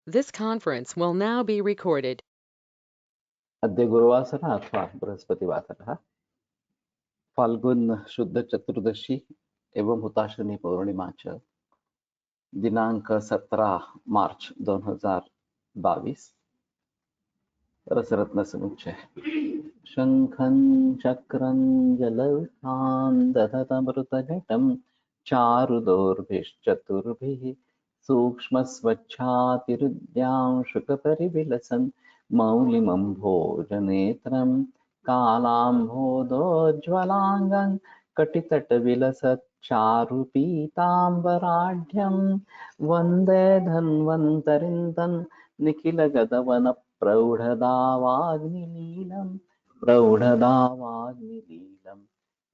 This conference will now be recorded. अद्य गुरुवासरः अथवा बृहस्पतिवासरः फाल्गुन शुद्ध चतुर्दशी एवं हुताशनी पौर्णिमा च दिनांक 17 मार्च 2022 रसरत्न समुच्चय शंखं चक्रं जलौघां दधतमृतघटं चारुदोर्भिश्चतुर्भिः सूक्ष्मस्वच्छातिरुद्यां शुकपरिविलसन् मौलिमम्भोजनेत्रं कालाम्भोदोज्ज्वलाङ्गं कटितटविलसच्चारुपीताम्बराढ्यं वन्दे धन्वन्तरिं तन् प्रौढदावाग्निलीलं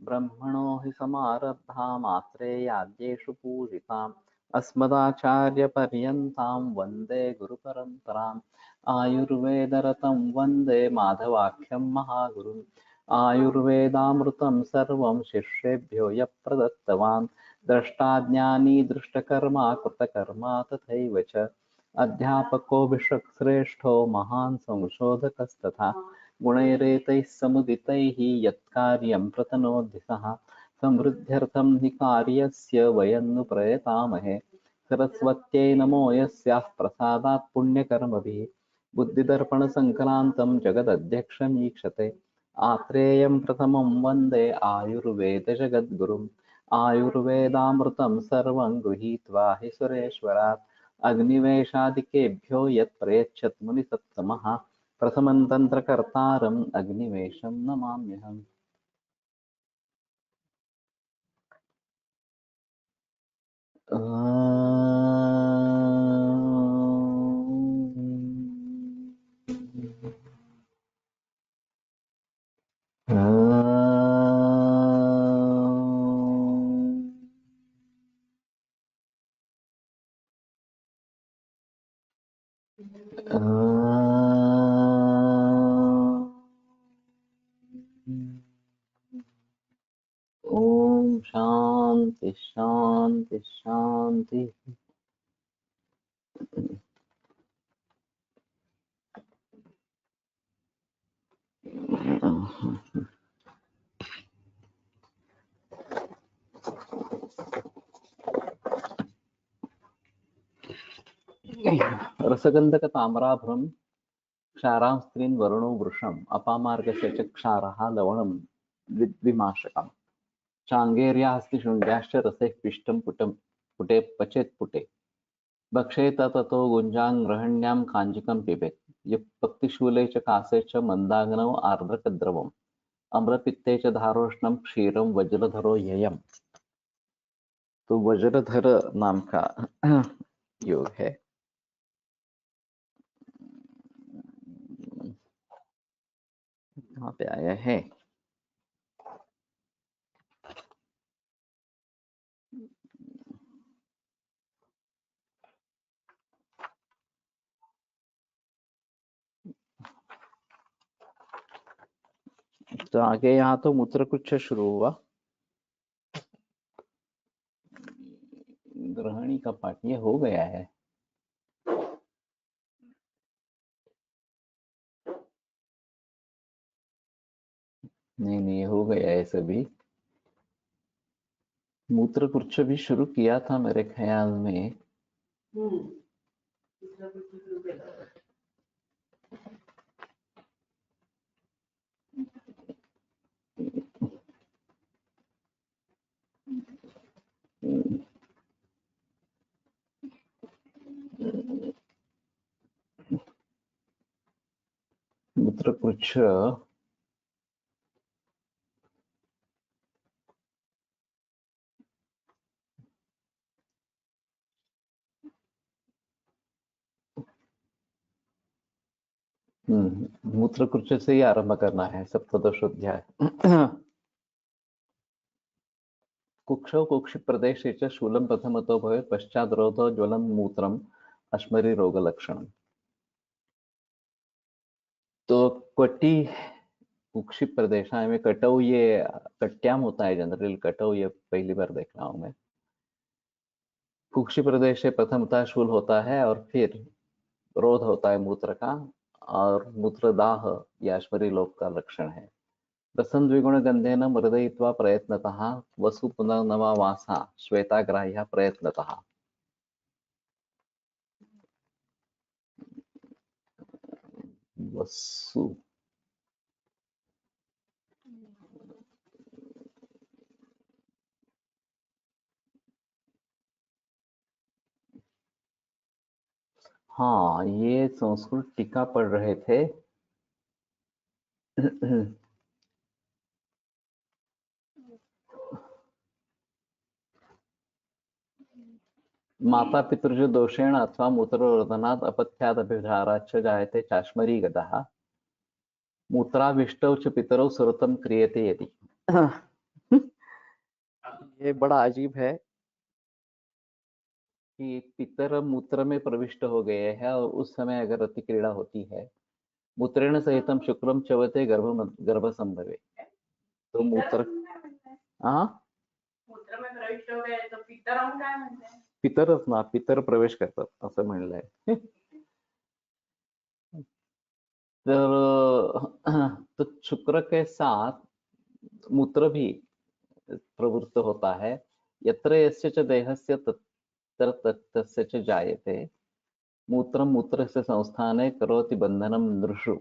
ब्रह्मणो हि समारब्धामात्रेयाद्येषु पूजिताम् अस्मदाचार्यपर्यन्तां वन्दे गुरुपरम्पराम् आयुर्वेदरतं वन्दे माधवाख्यं महागुरुम् आयुर्वेदामृतं सर्वं शिष्येभ्यो यः प्रदत्तवान् द्रष्टाज्ञानी दृष्टकर्मा कृतकर्मा तथैव च अध्यापको विश्वश्रेष्ठो महान् संशोधकस्तथा गुणैरेतैः समुदितैः यत्कार्यं प्रतनोति सः समृद्ध्यर्थं हि कार्यस्य वयं नु प्रयतामहे सरस्वत्यै नमो यस्याः प्रसादात् पुण्यकर्मभिः बुद्धिदर्पणसङ्क्रान्तं जगदध्यक्षमीक्षते आत्रेयं प्रथमं वन्दे आयुर्वेदजगद्गुरुम् आयुर्वेदामृतं सर्वं गृहीत्वा हि सुरेश्वरात् अग्निवेशादिकेभ्यो यत् प्रयच्छत् मुनिसत्तमः प्रथमं तन्त्रकर्तारम् अग्निवेशं नमाम्यहम्। ओम शांति शांति शांति। रसगंधक ताम्राभ्रम क्षारां स्त्रीन् वरुणो वृषम् अपामार्गस्य च क्षारः लवणं विद्विमाशकम् चाङ्गेर्यास्ति शृङ्ग्याश्च रसैः पिष्टं पुटं पुटे पचेत् पुटे भक्षेत ततो गुञ्जां गृहण्यां काञ्जिकं पिबेत् यः पक्तिशूले च कासे च मन्दाग्नौ आर्द्रकद्रवम् अम्रपित्ते च धारोष्णं क्षीरं वज्रधरो ययम्। तो वज्रधर नाम का योग है। कहाँ पे आया है? तो आगे यहाँ तो मूत्रकुच्छ शुरू हुआ। ग्रहणी का पाठ ये हो गया है। नहीं नहीं, ये हो गया है सभी। मूत्रकुच्छ भी शुरू किया था मेरे ख्याल में। मूत्रकुच्छ मूत्रकुच्छ से ही आरंभ करना है। सप्तदशोऽध्याय। कुक्षौ कुक्षिप्रदेशे च शूलं प्रथमतो भवेत् पश्चाद्रोधो ज्वलं मूत्रम् अश्मरी रोगलक्षणम्। तो क्वटी कुक्षी प्रदेश में कटौ, ये कट्याम होता है जनरल। कटौ ये पहली बार देख रहा हूं मैं। कुक्षी प्रदेश से प्रथमतः शूल होता है और फिर रोध होता है मूत्र का, और मूत्रदाह यह अश्वरी लोक का लक्षण है। रसन द्विगुण गंधेन मृदयित्वा प्रयत्नतः वसु पुनर्नवा वासा श्वेताग्राह्य प्रयत्नतः। वसु हाँ, ये संस्कृत टीका पढ़ रहे थे। माता पितृज दोषेण अथवा मूत्ररोधनात् अपथ्यात् अभिचाराच्च जायते चाश्मरी गदः मूत्राविष्टौ च पितरौ सुरतं क्रियते यदि। ये बड़ा अजीब है कि पितर मूत्र में प्रविष्ट हो गए हैं और उस समय अगर अतिक्रीड़ा होती है, मूत्रेण सहितम शुक्रम चवते गर्भ संभवे, तो मूत्र हाँ मूत्र में प्रविष्ट हो गए तो पितर हम काय म्हणते हैं? पितरच ना, पितर प्रवेश करतात असं म्हणलंय. तो शुक्र के साथ मूत्र भी प्रवृत्त होता है. यत्र यस्य च देहस्य तत्र तस्य च जायते मूत्रं मूत्रस्य संस्थाने करोति बन्धनं नृषु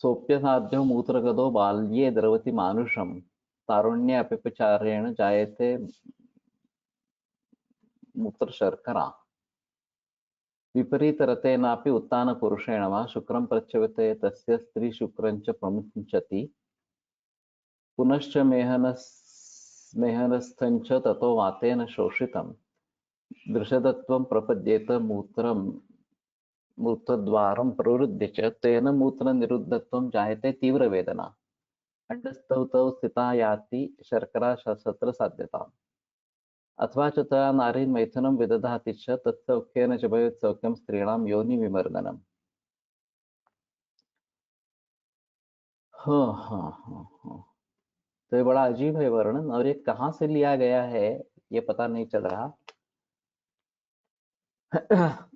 सोप्यसाध्यो मूत्रगतो बाल्ये द्रवति मानुषं तारुण्ये अपचारेण जायते मूत्रशर्करा विपरीतरतेनापि उत्तानपुरुषेण वा शुक्रं प्रच्यवते तस्य स्त्रीशुक्रं च प्रमुञ्चति पुनश्च मेहनस्थं च ततो वातेन शोषितं दृशदत्वं प्रपद्येत मूत्रद्वारं प्रवृद्ध्य च तेन मूत्रनिरुद्धत्वं जायते तीव्रवेदना अण्डस्थौ तौ स्थिता याति शर्करा सत्र साध्यताम् अथवा च तया नारी मैथुनं विदधाति च तत्सौख्येन च भवेत् सौख्यं स्त्रीणां योनिविमर्दनम्. हाँ हाँ हाँ हाँ, तो ये बड़ा अजीब है वर्णन, और ये कहाँ से लिया गया है ये पता नहीं चल रहा.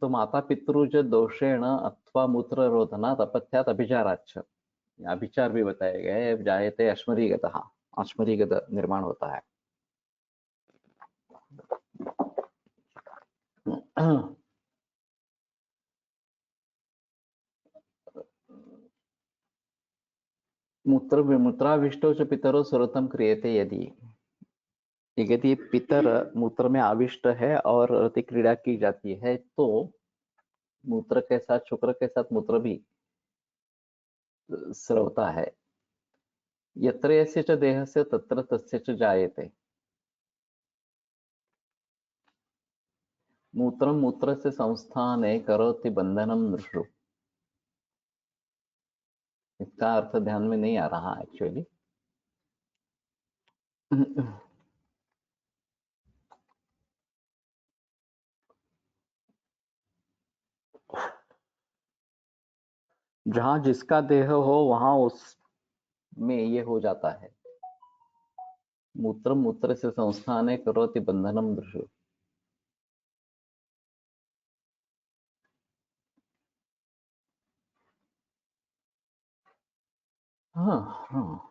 तो माता पितृज दोषेण अथवा मूत्र रोधनात् अपथ्यात् अभिचाराच्च, अभिचार भी बताया गया है. जायते अश्मरीगतः, अश्मरीगत निर्माण होता है. मूत्राविष्टौ च पितरो सुरतं क्रियते यदि, यदि पितर मूत्र में आविष्ट है और रतिक्रीड़ा की जाती है तो मूत्र के साथ शुक्र के साथ मूत्र भी स्रवता है. यत्र यस्य च देहस्य तत्र तस्य च जायते. मूत्रं मूत्रस्य संस्थाने करोति बंधनं नृषु. इसका अर्थ ध्यान में नहीं आ रहा एक्चुअली. जहां जिसका देह हो वहां उस में ये हो जाता है. मूत्र मूत्र से संस्थाने करोति बंधनम दृशु. हाँ हाँ,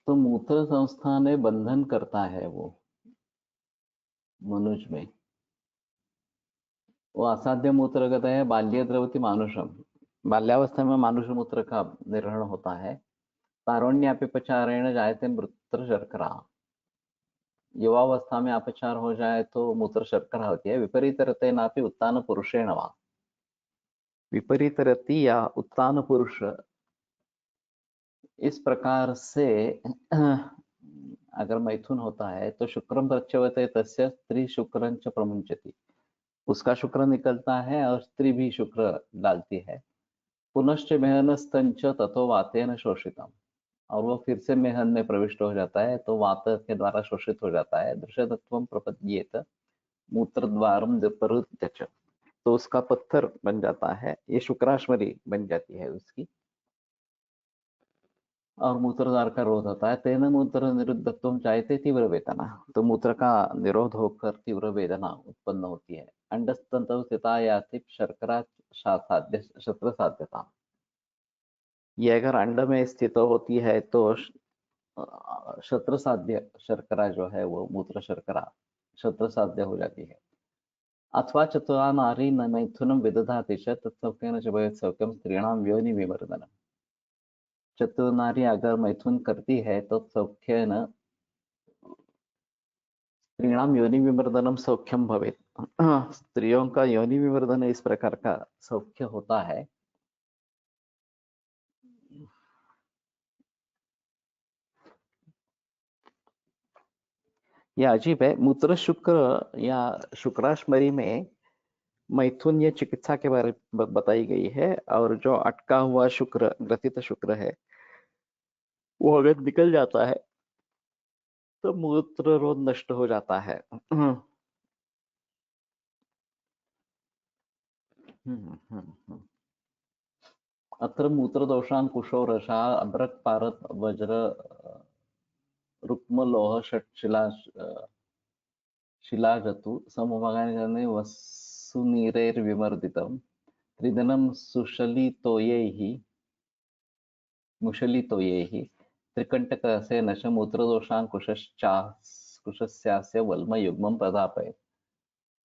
तो मूत्र संस्थाने बंधन करता है वो मनुष्य में. वो असाध्य मूत्रगत है. बाल्य द्रवति मानुषम, बाल्यावस्था में मानुष मूत्र का निर्वहन होता है. तारुण्य अपचारेण जायते मूत्र शर्करा, युवावस्था में अपचार हो जाए तो मूत्र शर्करा होती है. विपरीत रते नापि उत्तान पुरुषेण वा, विपरीत रति या उत्तान पुरुष इस प्रकार से अगर मैथुन होता है तो शुक्रम प्रच्यवते तस्य स्त्री शुक्रं च प्रमुंचति, उसका शुक्र निकलता है और स्त्री भी शुक्र डालती है. पुनश्च मेहनस्तंच ततो वातेन शोषितम, और वो फिर से मेहन में प्रविष्ट हो जाता है तो वात के द्वारा शोषित हो जाता है. दृश्यतत्वम प्रपद्येत मूत्रद्वारम परुत्यच, तो उसका पत्थर बन जाता है. ये शुक्राश्मरी बन जाती है उसकी. और मूत्रद्वार का रोध होता है, तेन मूत्र निरुद्धत्वं जायते तीव्र वेदना। तो मूत्र का निरोध होकर तीव्र वेदना उत्पन्न होती है। अंडस्तंतौ स्थिता याति शर्करा साध्य शस्त्र साध्यता। ये अगर अंड में स्थित होती है तो शस्त्र साध्य शर्करा जो है वो मूत्र शर्करा शस्त्र साध्य हो जाती है। अथवा चतुरा नारी न मैथुनं विदधाति च तत्सौख्येन च भवेत् सौख्यं स्त्रीणां योनि विवर्धनम्। चतुर नारी अगर मैथुन करती है तो सौख्य न स्त्रीणाम योनि विवर्धनम सौख्यम भवेत्। स्त्रियों का योनि विवर्धन इस प्रकार का सौख्य होता है। यह अजीब है। मूत्र शुक्र या शुक्राश्मरी में मैथुन ये चिकित्सा के बारे में बताई गई है, और जो अटका हुआ शुक्र ग्रथित शुक्र है वो अगर निकल जाता है तो मूत्र रोध नष्ट हो जाता है। अत्र मूत्रदोषान् कुशो रसा अभ्रक पारत वज्र रुक्म लोह षट शिलाजतु समभागानि वसुनीरैर्विमर्दितं त्रिदिनं मुशलितोयैः त्रिकण्टकरसेन च मूत्रदोषान् कुशस्यास्य वल्मयुग्मं प्रदापयेत्।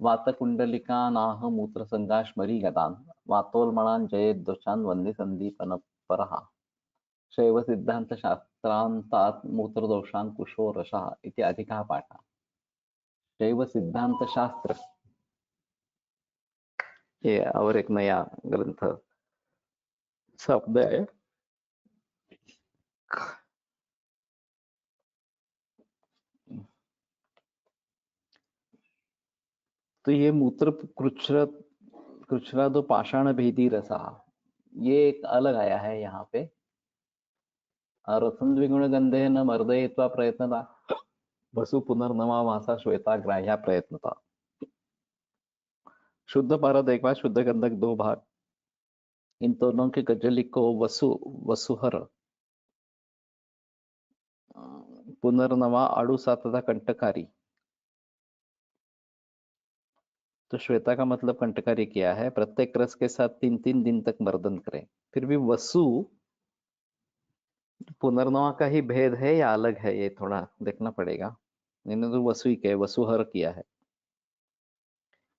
वातकुण्डलिकानाह मूत्रसङ्गाश्मरी गतान् वातोल्मणान् जयेद्दोषान् वह्निसन्दीपनपरः। शैव सिद्धान्तशास्त्रान्तात् मूत्रदोषान् कुशो रसः इति अधिकः पाठः। शैव सिद्धांत शास्त्र ये और एक नया ग्रंथ शब्द है। तो ये मूत्र कृच्छ्रादो पाषाण भेदी रसा, ये एक अलग आया है यहाँ पे। रसं द्विगुण गंधे न मर्दयित्वा प्रयत्नता वसु पुनर्नवा मासा श्वेता ग्राह्या प्रयत्नता। शुद्ध पारद एक भाग, शुद्ध गंधक दो भाग, इन दोनों के गजली को वसुहर पुनर्नवा आड़ूसा तथा कंटकारी। तो श्वेता का मतलब कंटकारी किया है। प्रत्येक रस के साथ 3-3 दिन तक मर्दन करें। फिर भी वसु पुनर्नवा का ही भेद है या अलग है, ये थोड़ा देखना पड़ेगा। इन्होंने तो वसु ही किया, वसुहर किया है।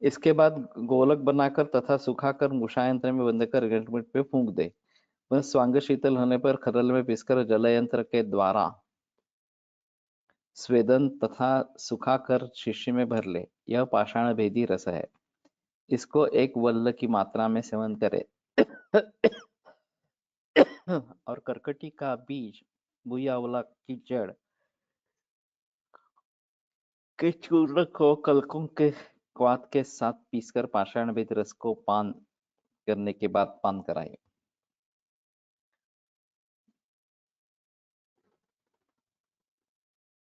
इसके बाद गोलक बनाकर तथा सुखाकर मुषायंत्र में बंद कर गठमिट पे फूंक दे। वह स्वांग शीतल होने पर खरल में पीसकर जलयंत्र के द्वारा स्वेदन तथा सुखाकर शीशी में भर ले। यह पाषाण भेदी रस है। इसको एक वल्ल की मात्रा में सेवन करे। और करकटी का बीज, बुयावला की जड़ के चूर्ण को कलकों के क्वाथ के साथ पीसकर पाषाण भेद रस को पान करने के बाद पान कराए।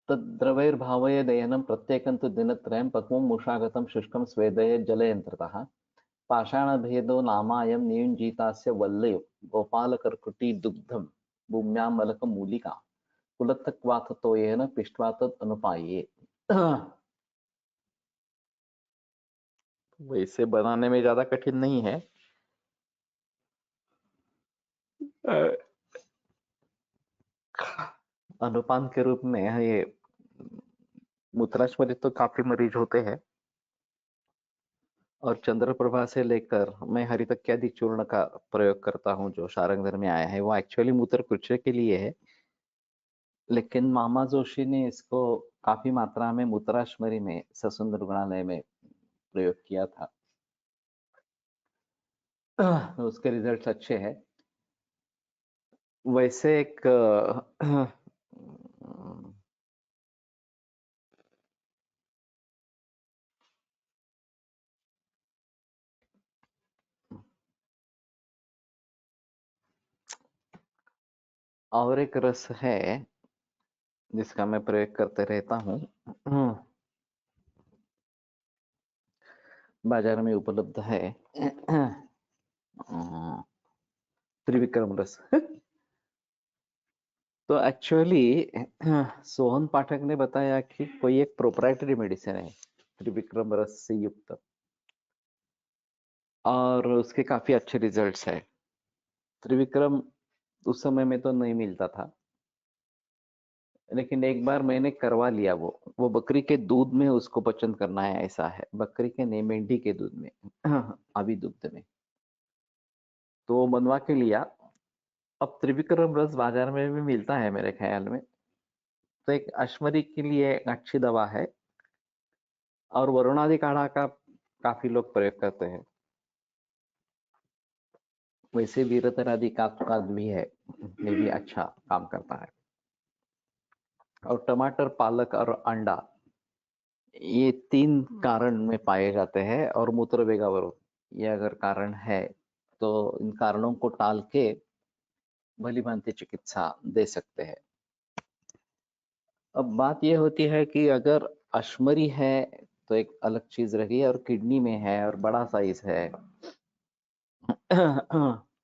तद्द्रवैर्भावये दयनं प्रत्येकं तु दिनत्रयं पक्वं मुषागतं शुष्कं स्वेदयेत् जलयन्त्रतः। पाषाणभेदो नामायं नियुञ्जीतास्य वल्लयो गोपालकर्कुटी दुग्धं भूम्यामलकमूलिका कुलत्थक्वाथतोयेन पिष्ट्वा तत् अनुपाये। वैसे बनाने में ज्यादा कठिन नहीं है। अनुपान के रूप में ये मूत्राशय तो काफी मरीज होते हैं, और चंद्रप्रभा से लेकर मैं हरितक्यादि चूर्ण का प्रयोग करता हूँ जो शारंगधर में आया है। वो एक्चुअली मूत्र कृच्छ्र के लिए है, लेकिन मामा जोशी ने इसको काफी मात्रा में मूत्राश्मरी में ससुंदर रुग्णालय में प्रयोग किया था। उसके रिजल्ट्स अच्छे हैं। वैसे एक और एक रस है जिसका मैं प्रयोग करते रहता हूँ, बाजार में उपलब्ध है। त्रिविक्रम रस। तो एक्चुअली सोहन पाठक ने बताया कि कोई एक प्रोप्राइटरी मेडिसिन है त्रिविक्रम रस से युक्त, और उसके काफी अच्छे रिजल्ट्स है। त्रिविक्रम उस समय में तो नहीं मिलता था, लेकिन एक बार मैंने करवा लिया। वो बकरी के दूध में उसको पचन करना है, ऐसा है। बकरी के नहीं, मेंढी के दूध में, अभी दुग्ध में। तो वो बनवा के लिया। अब त्रिविक्रम रस बाजार में भी मिलता है मेरे ख्याल में। तो एक अश्मरी के लिए एक अच्छी दवा है, और वरुणादि काढ़ा का काफी लोग प्रयोग करते हैं। वैसे वीरतरादि का भी है, ये भी अच्छा काम करता है। और टमाटर, पालक और अंडा, ये 3 कारण में पाए जाते हैं। और मूत्र वेगावरोध, ये अगर कारण है तो इन कारणों को टाल के भली भांति चिकित्सा दे सकते हैं। अब बात ये होती है कि अगर अश्मरी है तो एक अलग चीज रही, और किडनी में है और बड़ा साइज है,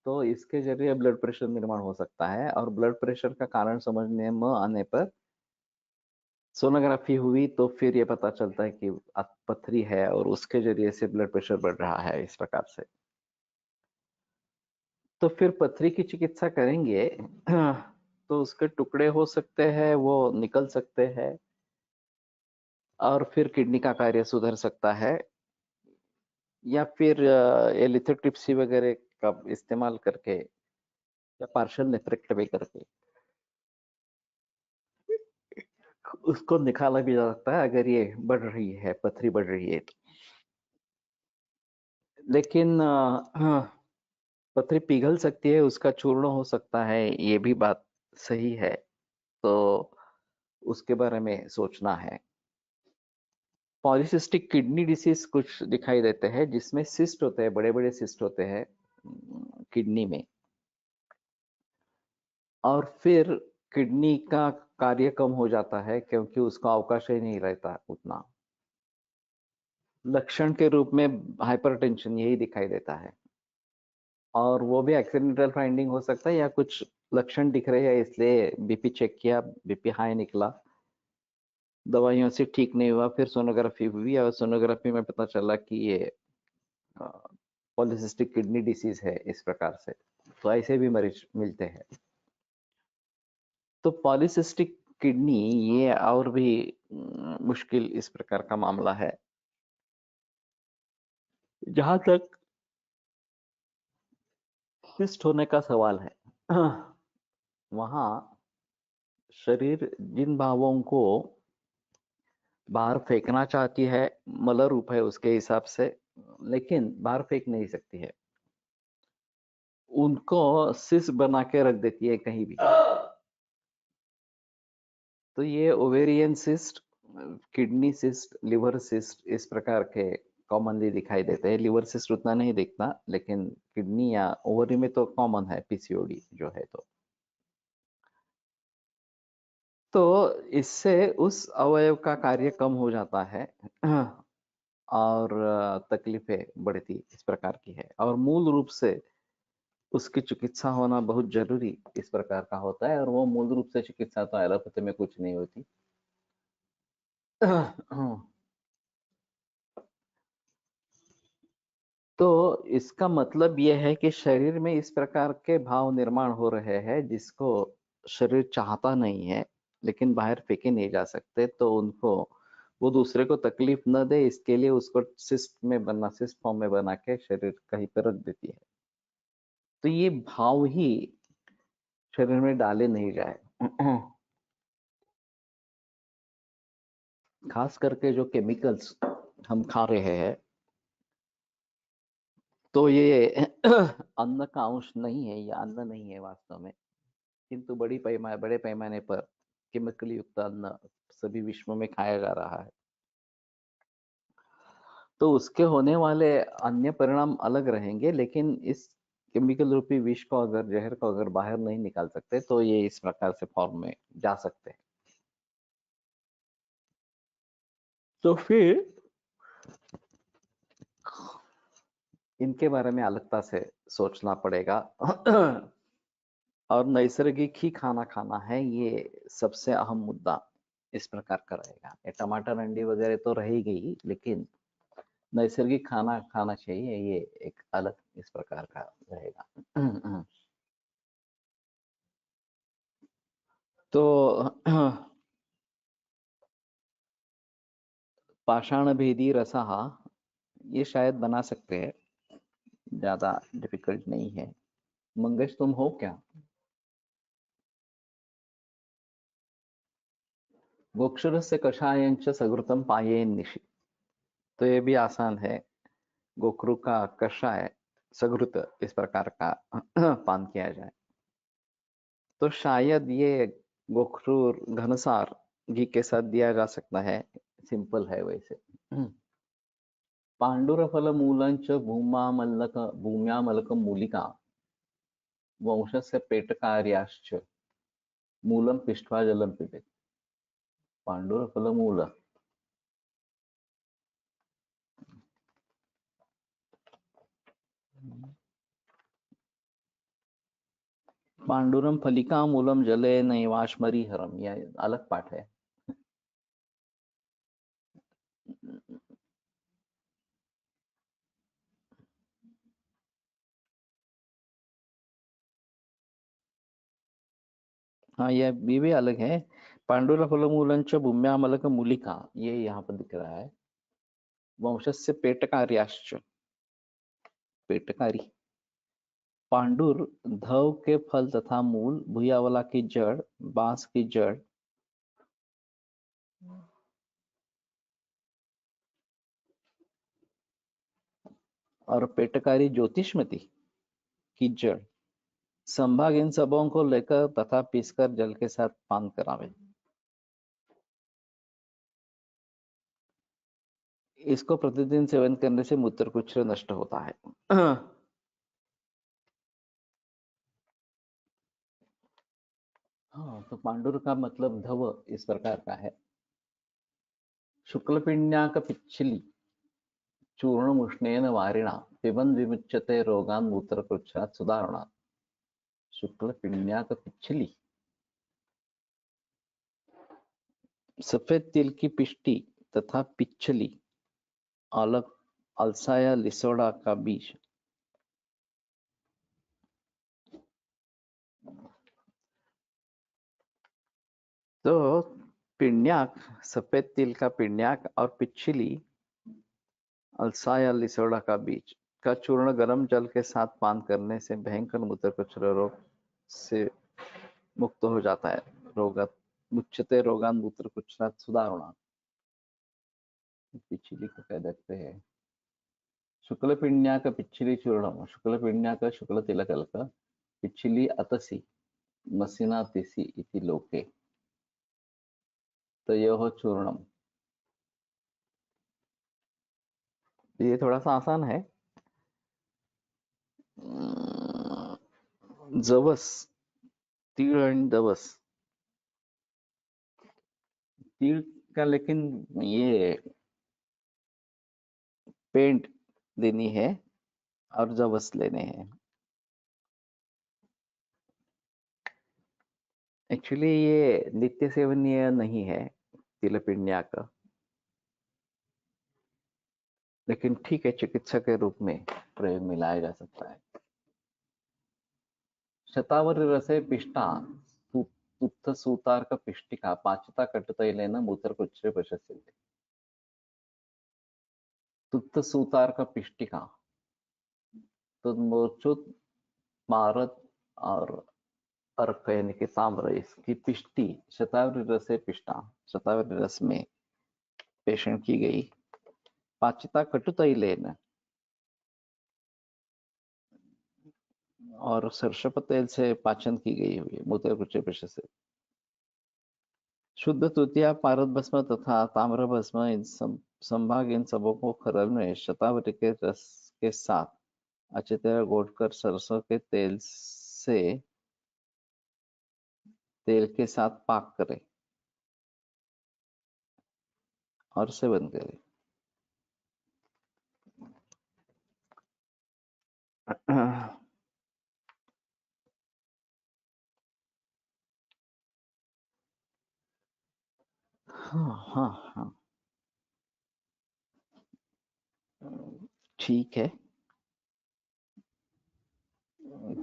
तो इसके जरिए ब्लड प्रेशर निर्माण हो सकता है। और ब्लड प्रेशर का कारण समझने में आने पर सोनोग्राफी हुई तो फिर ये पता चलता है कि पथरी है, और उसके जरिए से ब्लड प्रेशर बढ़ रहा है इस प्रकार से। तो फिर पथरी की चिकित्सा करेंगे तो उसके टुकड़े हो सकते हैं, वो निकल सकते हैं, और फिर किडनी का कार्य सुधर सकता है। या फिर ये लिथोट्रिप्सी वगैरह का इस्तेमाल करके, या पार्शियल नेफ्रेक्टमी करके उसको निकाला भी जा सकता है, अगर ये बढ़ रही है, पथरी बढ़ रही है तो। लेकिन हाँ, पथरी पिघल सकती है, उसका चूर्ण हो सकता है, ये भी बात सही है। तो उसके बारे में सोचना है। पॉलीसिस्टिक किडनी डिसीज कुछ दिखाई देते हैं, जिसमें सिस्ट होते हैं, बड़े बड़े सिस्ट होते हैं किडनी में, और फिर किडनी का कार्य कम हो जाता है, क्योंकि उसका अवकाश ही नहीं रहता उतना। लक्षण के रूप में हाइपरटेंशन यही दिखाई देता है, और वो भी एक्सीडेंटल फाइंडिंग हो सकता है, या कुछ लक्षण दिख रहे हैं इसलिए बीपी चेक किया, बीपी हाई निकला, दवाइयों से ठीक नहीं हुआ, फिर सोनोग्राफी हुई, और सोनोग्राफी में पता चला कि ये पॉलीसिस्टिक किडनी डिसीज है, इस प्रकार से। तो ऐसे भी मरीज मिलते हैं। तो पॉलीसिस्टिक किडनी ये और भी मुश्किल इस प्रकार का मामला है। जहां तक सिस्ट होने का सवाल है, वहां शरीर जिन भावों को बाहर फेंकना चाहती है, मल रूप है उसके हिसाब से, लेकिन बाहर फेंक नहीं सकती है, उनको सिस्ट बना के रख देती है कहीं भी। तो ये ovarian cyst, kidney cyst, liver cyst, इस प्रकार के कॉमनली दिखाई देते हैं। लिवर सिस्ट उतना नहीं दिखता, लेकिन किडनी या ओवरी में तो कॉमन है, पीसीओडी जो है। तो इससे उस अवयव का कार्य कम हो जाता है, और तकलीफें बढ़ती इस प्रकार की है। और मूल रूप से उसकी चिकित्सा होना बहुत जरूरी इस प्रकार का होता है, और वो मूल रूप से चिकित्सा तो एलोपैथी में कुछ नहीं होती। तो इसका मतलब यह है कि शरीर में इस प्रकार के भाव निर्माण हो रहे हैं, जिसको शरीर चाहता नहीं है, लेकिन बाहर फेंके नहीं जा सकते। तो उनको, वो दूसरे को तकलीफ न दे, इसके लिए उसको सिस्ट फॉर्म में बना के शरीर कहीं पर रख देती है। तो ये भाव ही शरीर में डाले नहीं जाए। खास करके जो केमिकल्स हम खा रहे हैं, तो ये अन्न का अंश नहीं है, ये अन्न नहीं है वास्तव में, किंतु बड़े पैमाने पर केमिकल युक्त अन्न सभी विश्व में खाया जा रहा है। तो उसके होने वाले अन्य परिणाम अलग रहेंगे, लेकिन इस केमिकल रूपी विष को, अगर जहर को अगर बाहर नहीं निकाल सकते, तो ये इस प्रकार से फॉर्म में जा सकते हैं। तो फिर इनके बारे में अलगता से सोचना पड़ेगा। और नैसर्गिक ही खाना खाना है, ये सबसे अहम मुद्दा इस प्रकार का रहेगा। ये टमाटर अंडी वगैरह तो रहेगी ही, लेकिन नैसर्गिक खाना खाना चाहिए, ये एक अलग इस प्रकार का रहेगा। तो पाषाण भेदी रसहा, ये शायद बना सकते हैं, ज्यादा डिफिकल्ट नहीं है। मंगेश तुम हो क्या? गोक्षरस्य कषायंच सघृतम पायेन निशि, तो ये भी आसान है। गोखरू का कषाय सघृत इस प्रकार का पान किया जाए, तो शायद ये गोखरू घनसार घी के साथ दिया जा सकता है। सिंपल है वैसे। पांडुरफल मूलंच भूम्यामलक मूलिका वंशस्य पेटकार्याश्च मूलम पिष्ट्वा जलम पिबेत। पांडुरफल मूल, पांडुरम फलिका मूलम जले नैवाश्मरी हरम, यह अलग पाठ है। हाँ, यह भी अलग है। पांडुर फलमूलंच भूम्यामलक मूलिका, ये यहाँ पर दिख रहा है। वंशस्य पेटकार्याश्च, पेटकारी। पांडुर धव के फल तथा मूल, भूयावला की जड़, बांस की जड़, और पेटकारी ज्योतिषमती की जड़, संभाग इन सबों को लेकर तथा पीसकर जल के साथ पान करावे। इसको प्रतिदिन सेवन करने से मूत्रकुच्छ नष्ट होता है। हाँ, तो पांडुर का मतलब धव इस प्रकार का है। शुक्लपिण्याक पिच्छली चूर्णमुष्णेन वारिणा पिबन विमुच्यते रोगान मूत्रकुच्छात् सुधारणात्। शुक्लपिण्याक पिच्छली, सफेद तिल की पिष्टी तथा पिच्छली, अलग अलसाया लिसोड़ा का बीज। तो पिण्याक, सफेद तिल का पिण्याक, और पिच्छली, अलसाया लिसोड़ा का बीज का चूर्ण गर्म जल के साथ पान करने से भयंकर मूत्रकुच्छ रोग से मुक्त हो जाता है। रोगात मुच्यते रोगान मूत्रकुच्छात् सुधारणात्। पिच्छली को कह देते हैं शुक्ल पिण्याक पिच्छली चूर्णम। शुक्ल पिण्याक शुक्ल तिलकल्क, पिच्छली अतसी मसिना तिसि इति लोके, तयोः चूर्णम। ये थोड़ा सा आसान है। जवस, तीळ एंड दवस, तीळ का लेकिन ये पेंट देनी है और जवस लेने हैं। एक्चुअली ये नित्य सेवनीय नहीं है तिलपिंड्या का, लेकिन ठीक है, चिकित्सा के रूप में प्रयोग में लाया जा सकता है। शतावरी रसे पिष्टा तुत्थ सूतार्क पिष्टिका पाचिता कटुतैलेन मूत्रकुच्छे प्रशस्यते। तुत्थ सूतार्क पिष्टिका, तो मूर्छुत, मारत और अर्क यानी कि ताम्र, इसकी पिष्टी शतावरी रसे पिष्टा, शतावरी रस में पेषण की गई, पाचिता कटुतैलेन, और सरसप तेल से पाचन की गई हुई मूत्रकुच्छ प्रशस्य। शुद्ध तृतीया पारद भस्म तथा ताम्र भस्म, इन संभाग इन सबों को खरल में शतावरी के रस के साथ अच्छी तरह घोटकर सरसों के तेल के साथ पाक करें और सेवन करें। हाँ हाँ हाँ, ठीक है।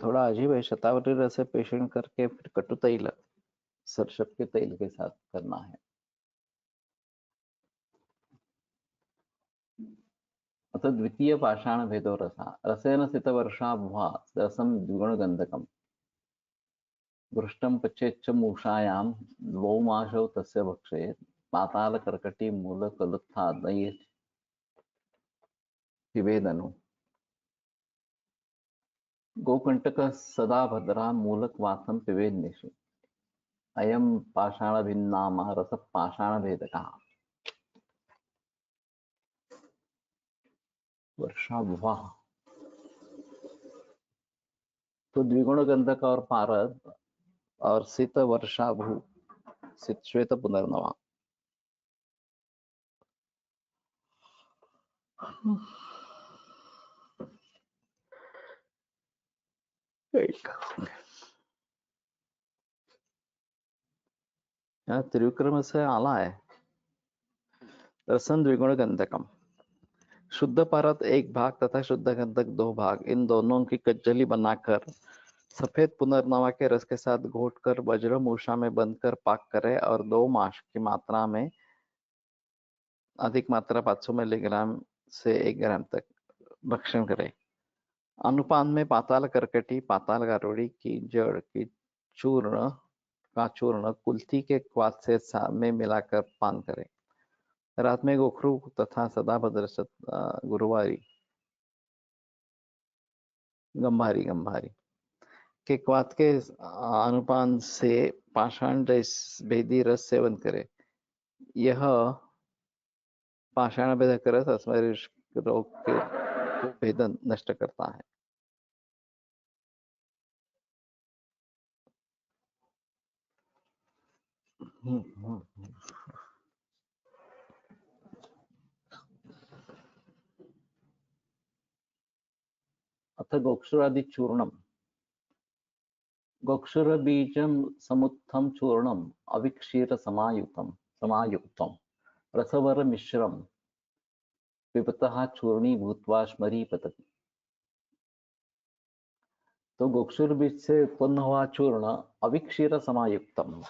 थोड़ा अजीब है, शतावरी रस से पेषण करके फिर कटु तैल सरसों के तेल के साथ करना है। अतः द्वितीय पाषाण भेदो रसा रसेन सितवर्षा भुवा रसम द्विगुण गंधकम घृष्टं पचेच्च मूषायां द्वौमाशौ तस्य भक्षे पाताल कर्कटी मूल कलुत्थादये पिबेदनु गोकंटक सदा भद्रा मूलक वासम पिबेन्निषि अयम पाषाण भिन्नाम रस पाषाण भेदकः वर्षा भुवा। तो द्विगुण गंधक और पारद और सित वर्षा भू सित श्वेत पुनर्नवा। यहाँ त्रिविक्रम से आला है रसन द्विगुण गंधकम, शुद्ध परत एक भाग तथा शुद्ध गंधक दो भाग, इन दोनों की कज्जली बनाकर सफेद पुनर्नवा के रस के साथ घोटकर वज्र मूषा में बंद कर पाक करे और 2 मास की मात्रा में अधिक मात्रा 500 मिलीग्राम से 1 ग्राम तक भक्षण करे। अनुपान में पाताल करकटी पाताल गारोड़ी की जड़ की चूर्ण कुल्थी के क्वाथ से में मिलाकर पान करे। रात में गोखरू तथा सदाभद्र गुरुवारी गंभारी के क्वाथ के अनुपान से पाषाण भेदी रस सेवन करे। यह पाषाण भेदक रस अस्मृत रोग के को भेदन नष्ट करता है। अथ गोक्षुरादि चूर्णम गोक्षुर बीजम समुत्थम चूर्णम अविक्षीर समायुक्तम रसवर मिश्रम पिबतः चूर्णी भूत्वा स्मरी पतति। तो गोक्षुर बीज से उत्पन्न हुआ चूर्ण अविक्षीर समायुक्तम,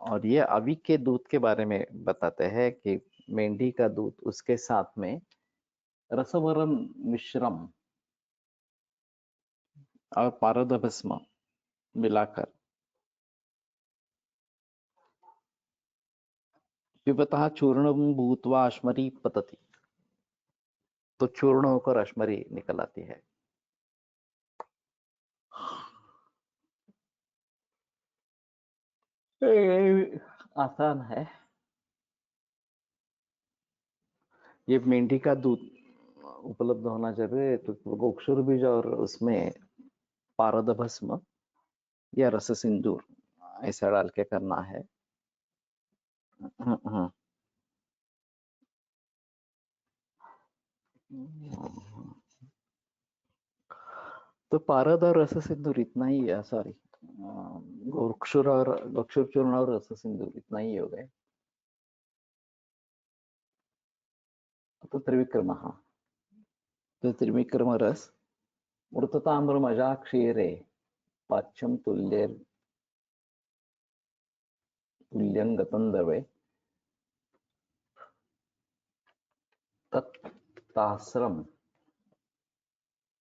और ये अवि के दूध के बारे में बताते हैं कि मेंढी का दूध उसके साथ में रसवर मिश्रम और पारद भस्म मिलाकर पिबतः चूर्ण भूतवा अश्मरी पतति, तो चूर्ण होकर अश्मरी निकल आती है। आसान है। ये मेंढी का दूध उपलब्ध होना जरूरी है, तो गोक्षुर बीज और उसमें पारद भस्म या रस सिंदूर ऐसा डाल के करना है। तो पारद और रस सिंदूर इतना ही है, सॉरी गोक्षुर चूर्ण और रस सिंदूर इतना ही हो गए। तो त्रिविक्रम, तो त्रिविक्रम रस मृतताम्रमजा क्षीरे पाच्यम तुल्यं गतं द्रवे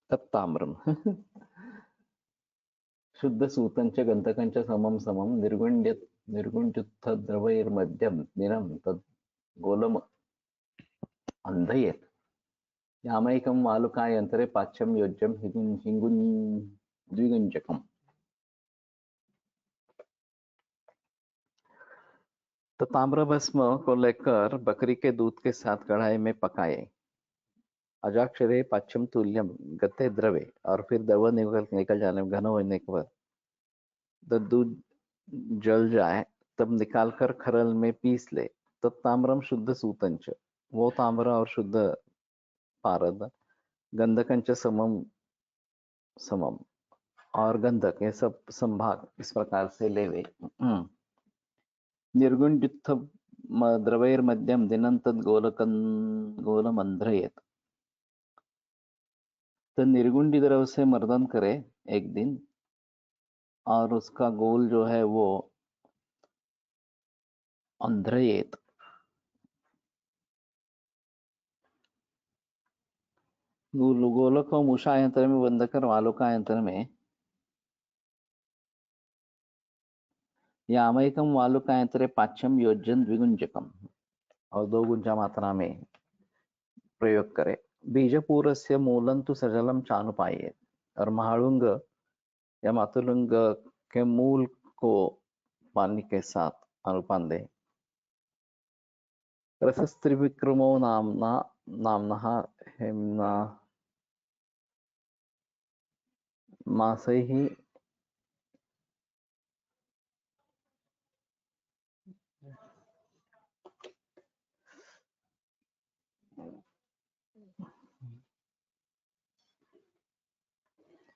तत्ताम्रम शुद्ध सूतंच गंधकंच समम निर्गुण्युत्थ द्रवैर्मध्यम निरम तद गोलम अंधयेत यामैकं वालुकायंत्रे पाच्यम योज्यम हिंगुन द्विगंजकम। तो ताम्र भस्म को लेकर बकरी के दूध के साथ कढ़ाई में पकाए, अजाक्षरे पाच्यम तुल्यम गते द्रवे, और फिर द्रव निकल जाने घन होने के बाद तो दूध जल जाए तब निकालकर खरल में पीस ले। तब ताम्रम शुद्ध सूतंच, वो ताम्र और शुद्ध पारद गंधकंच समम और गंधक ये सब संभाग इस प्रकार से लेवे। निर्गुण द्रवैर्मध्यम दिनंतद गोलमंद्रयेत। तो निर्गुंडी द्रव से मर्दन करे एक दिन, और उसका गोल जो है वो अंध्रयेत, गोलक को मूषा यंत्र में बंद कर वालुका यंत्र में, यामयिकम वालुका यंत्र पाच्यम योजन द्विगुंजकम, और 2 गुंजा मात्रा में प्रयोग करे। बीजपूर से मूलन तो सजलम चानुपाये, और महालुंग या मातुलुंग के मूल को पानी के साथ अनुपान दे। रसस्त्रिविक्रमो नामनः हेम्ना मासैः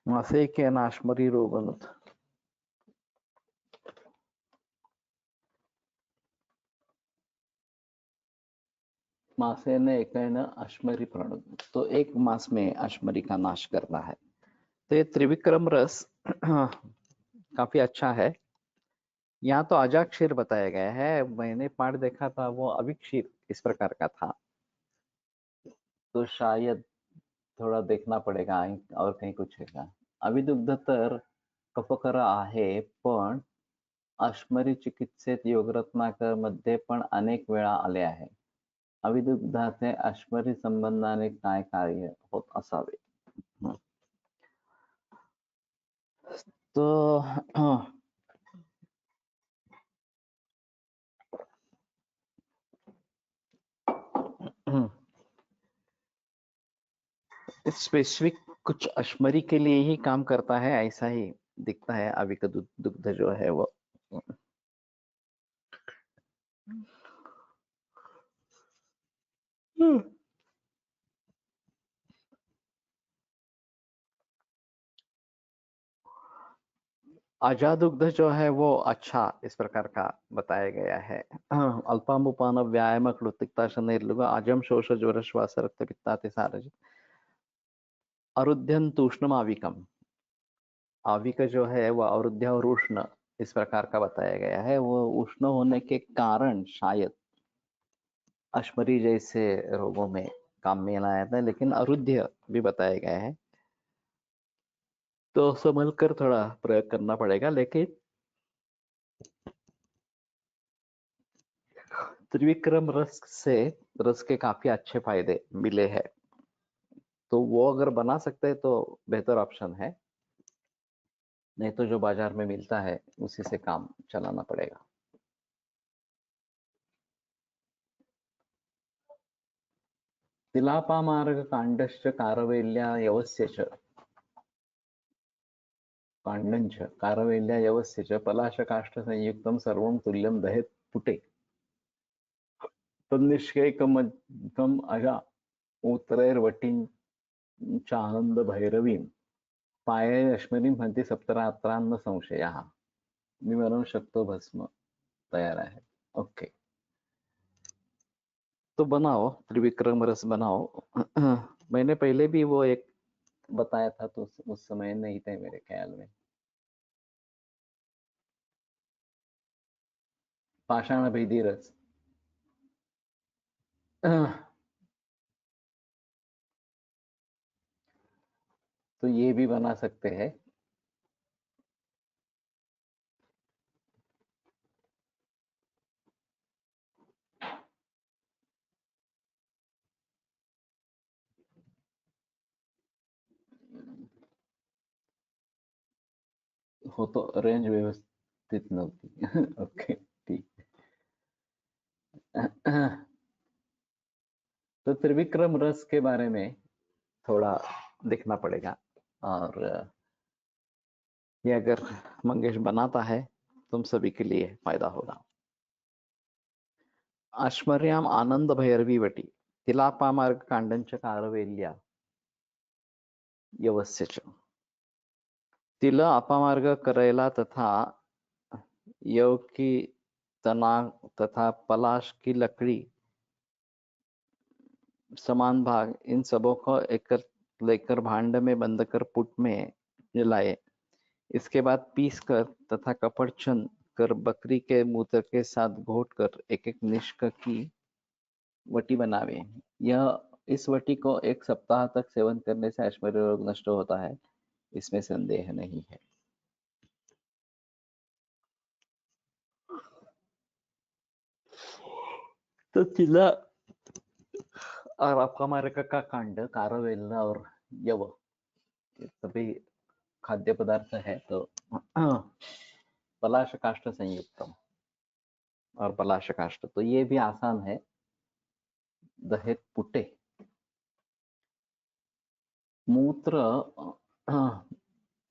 मासे के नाशमरी रोगनुत। मासे ने एक अश्मरी प्रणुत, तो 1 मास में अश्मरी का नाश करना है। तो ये त्रिविक्रम रस काफी अच्छा है। यहाँ तो अजाक्षीर बताया गया है, मैंने पाठ देखा था वो अविक्षीर इस प्रकार का था, तो शायद थोड़ा देखना पड़ेगा और कहीं कुछ है का। अविदुग्धतर कफकर आहे, पण अश्मरी चिकित्सेत योगरत्नाकर मध्ये पण अनेक वेळा आले आहे। अविदुग्धाचे अश्मरी संबंधाने काय कार्य होत असावे? तो स्पेसिफिक कुछ अश्मरी के लिए ही काम करता है, ऐसा ही दिखता है। अविक दुग्ध जो है वो अजादुग्ध जो है वो अच्छा इस प्रकार का बताया गया है। अल्पामुपान व्यायाम क्लुतिकता शनिर्लुग अजम शोष ज्वर श्वास रक्त पित्ताति सारज अरुध्यन तूष्णम आविकम। आविक जो है वो अरुध्य और उष्ण इस प्रकार का बताया गया है। वो उष्ण होने के कारण शायद अश्मरी जैसे रोगों में काम में लाया था, लेकिन अरुध्य भी बताया गया है, तो संभल कर थोड़ा प्रयोग करना पड़ेगा। लेकिन त्रिविक्रम रस के काफी अच्छे फायदे मिले हैं, तो वो अगर बना सकते हैं तो बेहतर ऑप्शन है, नहीं तो जो बाजार में मिलता है उसी से काम चलाना पड़ेगा। तिलापामार्ग कांडश्च कारवेल्या यवस्य च, कांडञ्च कारवेल्या यवस्य च पलाशकाष्ठ संयुक्तं सर्वं तुल्यं दहेत् पुटे, तन्निष्कैकमकम् अजा उत्तरैर्वटीं चानंद भैरवीं, पाये अश्मरीं हंती सप्तरात्रान्न संशयः। मी बनवू शकतो भस्म, तैयार है। ओके, तो बनाओ त्रिविक्रम रस बनाओ। मैंने पहले भी वो एक बताया था, तो उस समय नहीं थे मेरे ख्याल में। पाषाण भेदी रस, तो ये भी बना सकते हैं। हो तो रेंज व्यवस्थित नव्हती। ओके, ठीक। तो त्रिविक्रम रस के बारे में थोड़ा देखना पड़ेगा, और ये अगर मंगेश बनाता है तुम सभी के लिए फायदा होगा। अश्मर्याम आनंद भैरवी वटी तिलापामार्ग कांडंच कारवेल्या यवस्य च। तिल अपामार्ग करायला तथा यव की तना तथा पलाश की लकड़ी समान भाग, इन सबों को एक लेकर भांड में बंद कर पुट में जलाए। इसके बाद पीस कर तथा कपड़ चुन कर बकरी के मूत्र के साथ घोट कर एक एक निष्क की वटी बनावे। यह इस वटी को 1 सप्ताह तक सेवन करने से ऐश्वर्य रोग नष्ट होता है, इसमें संदेह नहीं है। तो तिला और आपका मार्ग का कांड, कारवेल और यव, ये सभी खाद्य पदार्थ है। तो पलाश काष्ठ संयुक्तम और पलाश काष्ठ, तो ये भी आसान है। दहेत पुटे मूत्र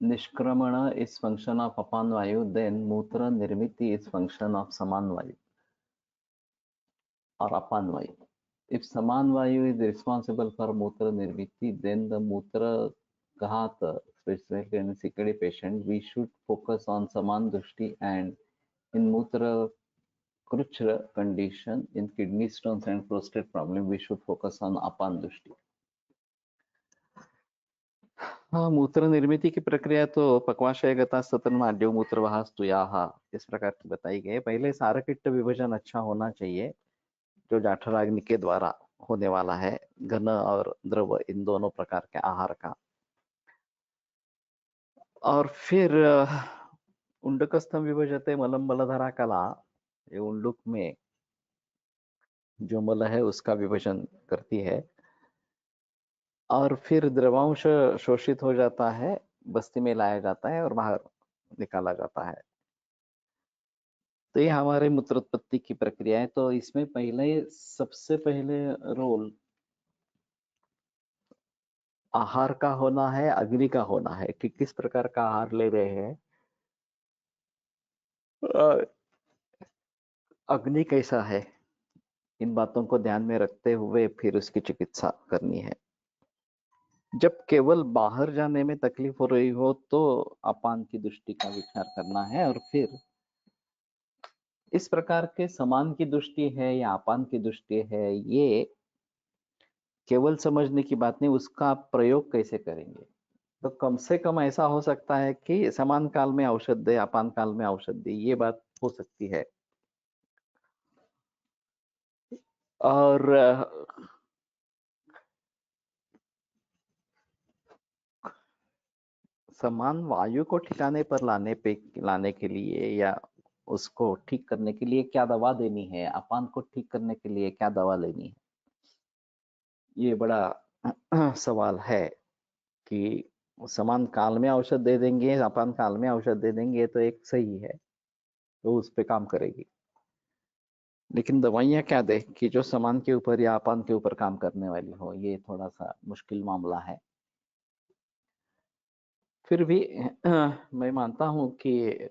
निष्क्रमण is function of apan vayu, then mutra nirmiti is function of saman vayu or apan vayu. If saman vayu is responsible for mutra nirmiti, then the mutra ghat, especially in CKD patient, we should focus on saman dushti, and in mutra kruchra condition, in kidney stones and prostate problem, we should focus on apan dushti. हाँ, मूत्र निर्मिति की प्रक्रिया तो पक्वाशयगता सतन माड्यो मूत्रवाह स्तुयाः इस प्रकार की बताई गई। पहले सारकिट्ट विभाजन अच्छा होना चाहिए, जो जाठराग्नि के द्वारा होने वाला है, घन और द्रव इन दोनों प्रकार के आहार का। और फिर उंडकस्थम विभजते मलम मलधरा कला, ये उंडुक में जो मल है उसका विभाजन करती है, और फिर द्रवांश शोषित हो जाता है, बस्ती में लाया जाता है और बाहर निकाला जाता है। तो ये हमारे मूत्रोत्पत्ति की प्रक्रिया है। तो इसमें सबसे पहले रोल आहार का होना है, अग्नि का होना है कि किस प्रकार का आहार ले रहे हैं, अग्नि कैसा है, इन बातों को ध्यान में रखते हुए फिर उसकी चिकित्सा करनी है। जब केवल बाहर जाने में तकलीफ हो रही हो तो अपान की दृष्टि का विचार करना है, और फिर इस प्रकार के समान की दृष्टि है या अपान की दृष्टि है, ये केवल समझने की बात नहीं, उसका आप प्रयोग कैसे करेंगे। तो कम से कम ऐसा हो सकता है कि समान काल में औषध दे, अपान काल में औषध दे, ये बात हो सकती है। और समान वायु को ठिकाने पर लाने के लिए या उसको ठीक करने के लिए क्या दवा देनी है, अपान को ठीक करने के लिए क्या दवा लेनी है, ये बड़ा सवाल है कि समान काल में औषध दे देंगे, अपान काल में औषध दे देंगे तो एक सही है, तो उस पे काम करेगी। लेकिन दवाइयाँ क्या दे कि जो समान के ऊपर या अपान के ऊपर काम करने वाली हो, ये थोड़ा सा मुश्किल मामला है। फिर भी मैं मानता हूं कि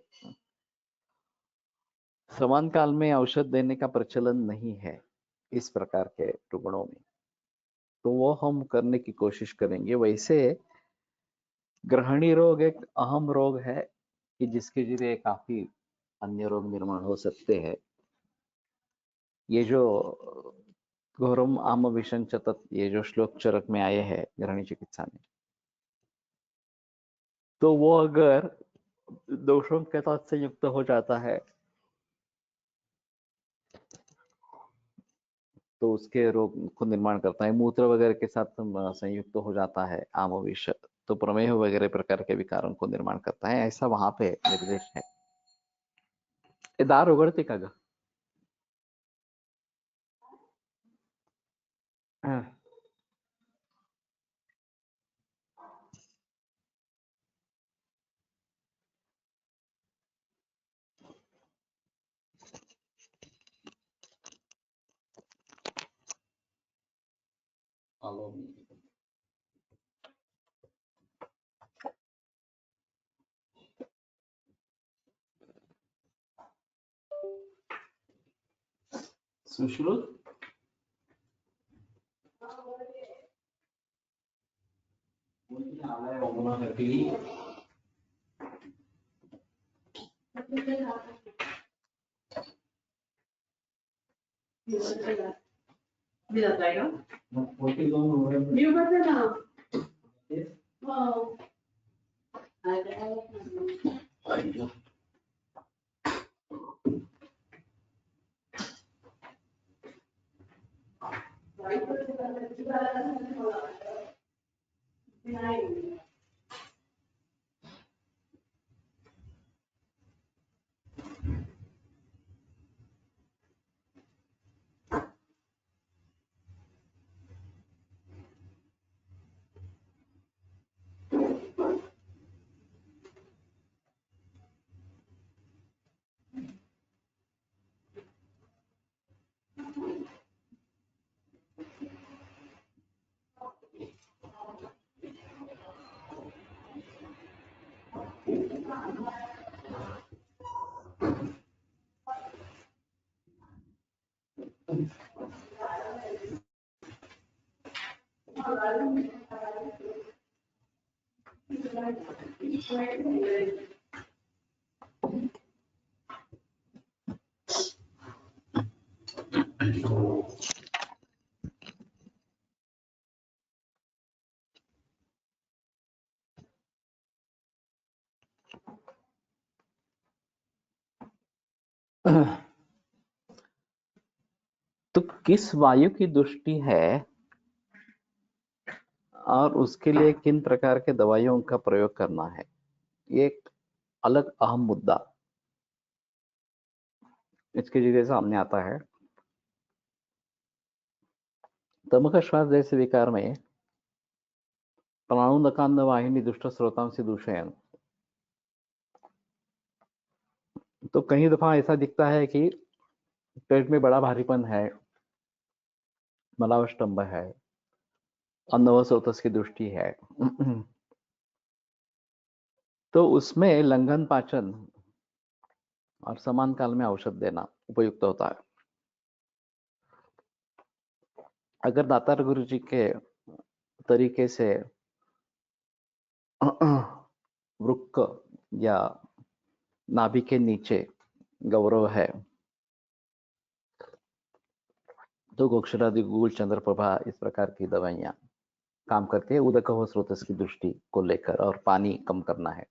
समान काल में औषध देने का प्रचलन नहीं है इस प्रकार के रुग्णों में, तो वो हम करने की कोशिश करेंगे। वैसे ग्रहणी रोग एक अहम रोग है कि जिसके जरिए काफी अन्य रोग निर्माण हो सकते हैं। ये जो घोरम आम विषण चतत, ये जो श्लोक चरक में आए हैं ग्रहणी चिकित्सा में, तो वो अगर दोषों के साथ संयुक्त हो जाता है तो उसके रोग को निर्माण करता है। मूत्र वगैरह के साथ संयुक्त हो जाता है आम विष, तो प्रमेह वगैरह प्रकार के विकारों को निर्माण करता है, ऐसा वहां पे निर्देश है। ये दार उघडते का ग? सुश्रुत दिला जाएगा न्यू करते ना हो तो किस वायु की दृष्टि है और उसके लिए किन प्रकार के दवाइयों का प्रयोग करना है, ये एक अलग अहम मुद्दा इसके जरिए सामने आता है। तमक श्वास जैसे विकार में प्राणुनकांद वाहिनी दुष्ट स्रोताओं से दूषण, तो कई दफा ऐसा दिखता है कि पेट में बड़ा भारीपन है, मलावष्टंभ है, अन्नव स्रोत की दृष्टि है, तो उसमें लंघन पाचन और समान काल में औषध देना उपयुक्त होता है। अगर दातार गुरु जी के तरीके से वृक्क या नाभि के नीचे गौरव है तो गोक्षरादि गूल चंद्रप्रभा इस प्रकार की दवाइयां काम करती है उदक व स्रोत की दृष्टि को लेकर, और पानी कम करना है।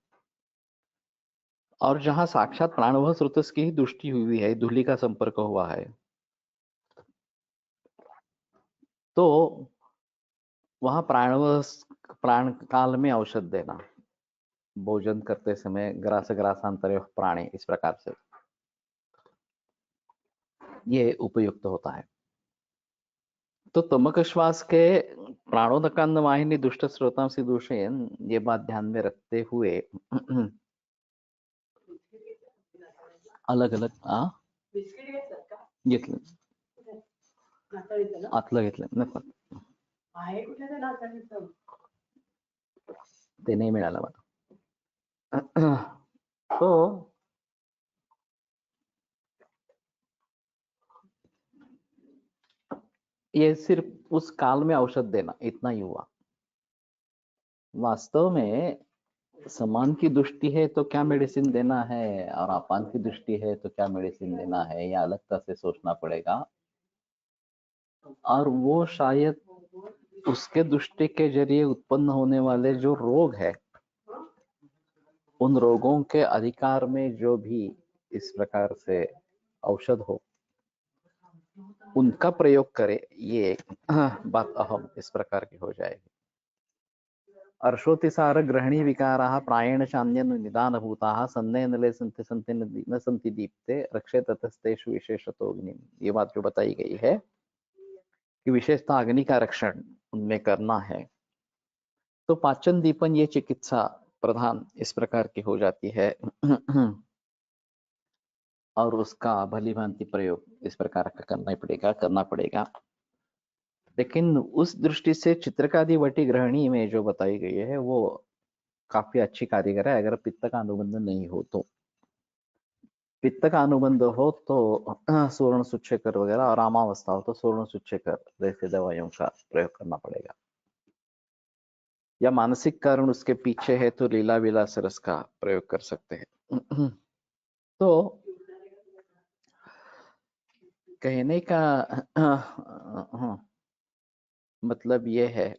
और जहां साक्षात प्राणव स्रोत की ही दृष्टि हुई है, धूलि का संपर्क हुआ है, तो वहां प्राण काल में औषध देना, भोजन करते समय ग्रास ग्रासांतर प्राणे, इस प्रकार से ये उपयुक्त होता है। तो तमक श्वास के प्राणोदकांड वाहिनी दुष्ट स्रोताओं से दूषण, ये बात ध्यान में रखते हुए अलग अलग बिस्किट घेतलं का घेतलं, नाताळीचं ना आतलं घेतलं नको, आहे कुठे ते नाताळीचं ते नाही मिळालं मला। तो ये सिर्फ उस काल में औषध देना इतना ही हुआ। वास्तव में समान की दृष्टि है तो क्या मेडिसिन देना है, और अपान की दृष्टि है तो क्या मेडिसिन देना है, या अलग तरह से सोचना पड़ेगा। और वो शायद उसके दृष्टि के जरिए उत्पन्न होने वाले जो रोग है, उन रोगों के अधिकार में जो भी इस प्रकार से औषध हो उनका प्रयोग करे, ये बात अहम इस प्रकार की हो जाएगी। अर्षोतिसार ग्रहणी विकाराः प्रायेण चान्यन निदानभूताः सन्नयनले सन्ति सन्ति न सन्ति दीप्ते रक्षे ततस्तेषु विशेषतो अग्नि। ये बात जो बताई गई है कि विशेषता अग्नि का रक्षण उनमें करना है, तो पाचन दीपन ये चिकित्सा प्रधान इस प्रकार की हो जाती है और उसका भली भांति प्रयोग इस प्रकार का करना पड़ेगा। लेकिन उस दृष्टि से चित्रकादि वटी ग्रहणी में जो बताई गई है वो काफी अच्छी कारीगर है। अगर पित्त का अनुबंध नहीं हो तो, पित्त का अनुबंध हो तो स्वर्ण सुच्छेकर वगैरह, और आमावस्था हो तो स्वर्ण सुच्छेकर जैसे दवाइयों का प्रयोग करना पड़ेगा। या मानसिक कारण उसके पीछे है तो लीला विलास रस का प्रयोग कर सकते हैं। तो कहने का मतलब ये है